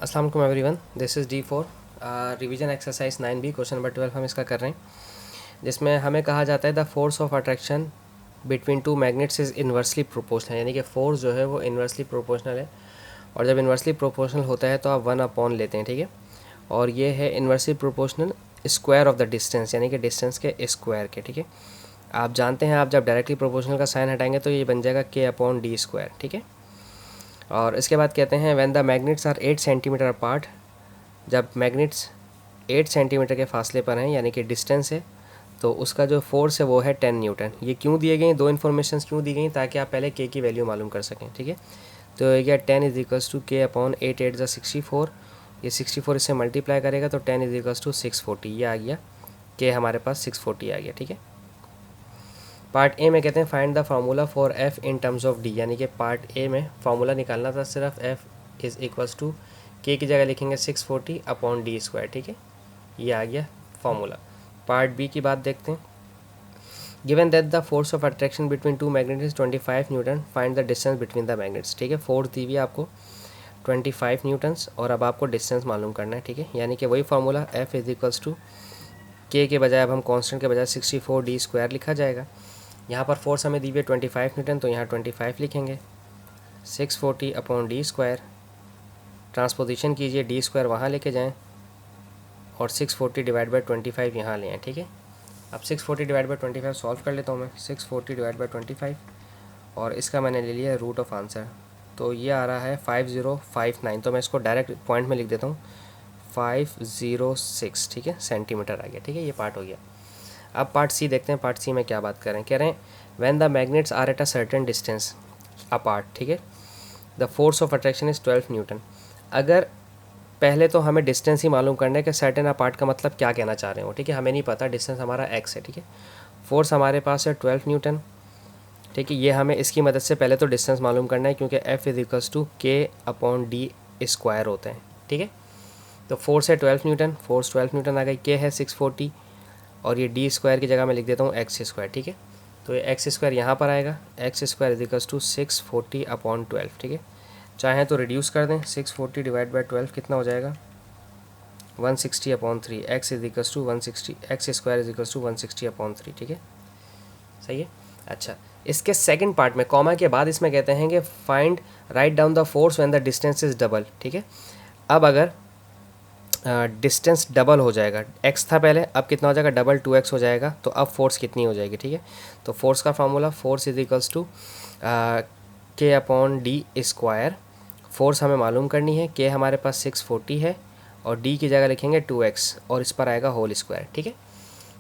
अस्सलाम वालेकुम everyone, this is D4 revision exercise 9B question number 12 हम इसका कर रहे हैं, जिसमें हमें कहा जाता है the force of attraction between two magnets is inversely proportional, यानी कि फोर्स जो है वो इन्वर्सली प्रोपोर्शनल है। और जब इन्वर्सली प्रोपोर्शनल होता है तो आप 1 लेते हैं, ठीक है। और ये है inversely proportional square of the distance, यानी कि डिस्टेंस के स्क्वायर के, ठीक है। आप जानते हैं आप जब डायरेक्टली प्रोपोर्शनल का साइन हटाएंगे तो ये बन जाएगा K/D², ठीक है। और इसके बाद कहते हैं when the magnets are 8 centimetre apart, जब मैग्नेट्स 8 सेंटीमीटर के फासले पर हैं यानी कि डिस्टेंस है, तो उसका जो फोर्स है वो है 10 न्यूटन। ये क्यों दिए गए, दो इन्फॉर्मेशन क्यों दी गई, ताकि आप पहले के की वैल्यू मालूम कर सकें, ठीक है। तो ये गया 10 इज इक्वल्स टू K/8, 8 ज़ा 64, ये 64 इससे मल्टीप्लाई करेगा तो 10 इज इक्वल्स टू 640, ये आ गया के हमारे पास 640 आ गया, ठीक है। पार्ट ए में कहते हैं find the formula for F in terms of D, यानी कि पार्ट ए में फार्मूला निकालना था सिर्फ एफ इज़ इक्वल्स टू के की जगह लिखेंगे 640/D², ठीक है। ये आ गया फार्मूला। पार्ट बी की बात देखते हैं। Given that the force of attraction between two magnets is 25 Newton, find the distance between the magnets, ठीक है। फोर्स दी हुई है आपको 25 न्यूटन्स और अब आपको डिस्टेंस मालूम करना है, ठीक है। यानी कि वही formula F is equals to के बजाय अब हम कॉन्स्टेंट के बजाय 64D² लिखा जाएगा। यहाँ पर फोर्स हमें दी हुई है 25 न्यूटन, तो यहाँ 25 लिखेंगे। 640/D², ट्रांसपोजिशन कीजिए, D² वहाँ लेके जाएं और 640/25 यहाँ ले आएँ, ठीक है। अब 640/25 सॉल्व कर लेता हूँ मैं। 640/25 और इसका मैंने ले लिया रूट ऑफ आंसर, तो ये आ रहा है 5059। तो मैं इसको डायरेक्ट पॉइंट में लिख देता हूँ, 506, ठीक है, सेंटीमीटर आ गया, ठीक है। ये पार्ट हो गया। अब पार्ट सी देखते हैं। पार्ट सी में क्या बात कर रहे हैं, कह रहे हैं when the magnets are at a certain distance apart, ठीक है, the force of attraction is 12 newton. अगर पहले तो हमें डिस्टेंस ही मालूम करना है कि सर्टेन अपार्ट का मतलब क्या कहना चाह रहे हो, ठीक है। हमें नहीं पता, डिस्टेंस हमारा x है, ठीक है। फोर्स हमारे पास है 12 न्यूटन, ठीक है। ये हमें इसकी मदद से पहले तो डिस्टेंस मालूम करना है, क्योंकि F is equals to K/D² होते हैं, ठीक है। तो फोर्स है 12 न्यूटन, फोर्स 12 न्यूटन आ गई। K है 640 और ये D² की जगह मैं लिख देता हूँ x², ठीक है। तो ये x² यहाँ पर आएगा, x² इज इक्वल्स टू 640/12, ठीक है। चाहें तो रिड्यूस कर दें, 640/12 कितना हो जाएगा, 160/3, x is equals to 160, x² is equals to 160/3, ठीक है, सही है। अच्छा, इसके सेकंड पार्ट में कॉमा के बाद इसमें कहते हैं कि find write down the force when the distance is double, ठीक है। अब अगर डिस्टेंस डबल हो जाएगा, x था पहले, अब कितना हो जाएगा, डबल 2x हो जाएगा, तो अब फोर्स कितनी हो जाएगी, ठीक है। तो फोर्स का फार्मूला, force is equals to K/D²। Force हमें मालूम करनी है, K हमारे पास 640 है और D की जगह लिखेंगे 2x और इस पर आएगा होल स्क्वायर, ठीक है।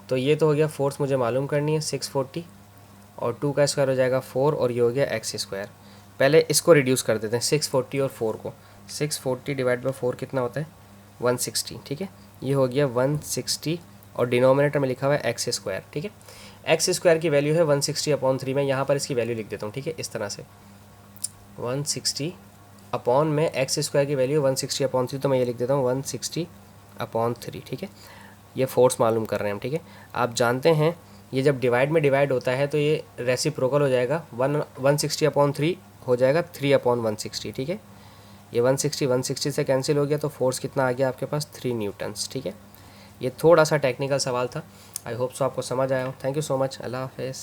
तो ये तो हो गया फोर्स मुझे मालूम करनी है 640 और 2 का स्क्वायर हो जाएगा 4 और ये हो गया x²। पहले इसको रिड्यूस कर देते हैं, 640 और 4 को, 640/4 कितना होता है, 160, ठीक है। ये हो गया 160 और डिनोमिनेटर में लिखा हुआ है x², ठीक है। x² की वैल्यू है 160/3 में, यहाँ पर इसकी वैल्यू लिख देता हूँ, ठीक है, इस तरह से 160 अपॉन में x² की वैल्यू 160/3, तो मैं ये लिख देता हूँ 160/3, ठीक है। ये फोर्स मालूम कर रहे हैं हम, ठीक है। आप जानते हैं ये जब डिवाइड में डिवाइड होता है तो ये रेसिप्रोकल हो जाएगा, 160/3 हो जाएगा 3/160, ठीक है। ये 160 से कैंसिल हो गया, तो फोर्स कितना आ गया आपके पास, 3 न्यूटन्स, ठीक है। ये थोड़ा सा टेक्निकल सवाल था, आई होप सो आपको समझ आया हो। थैंक यू सो मच, अल्लाह हाफिज़।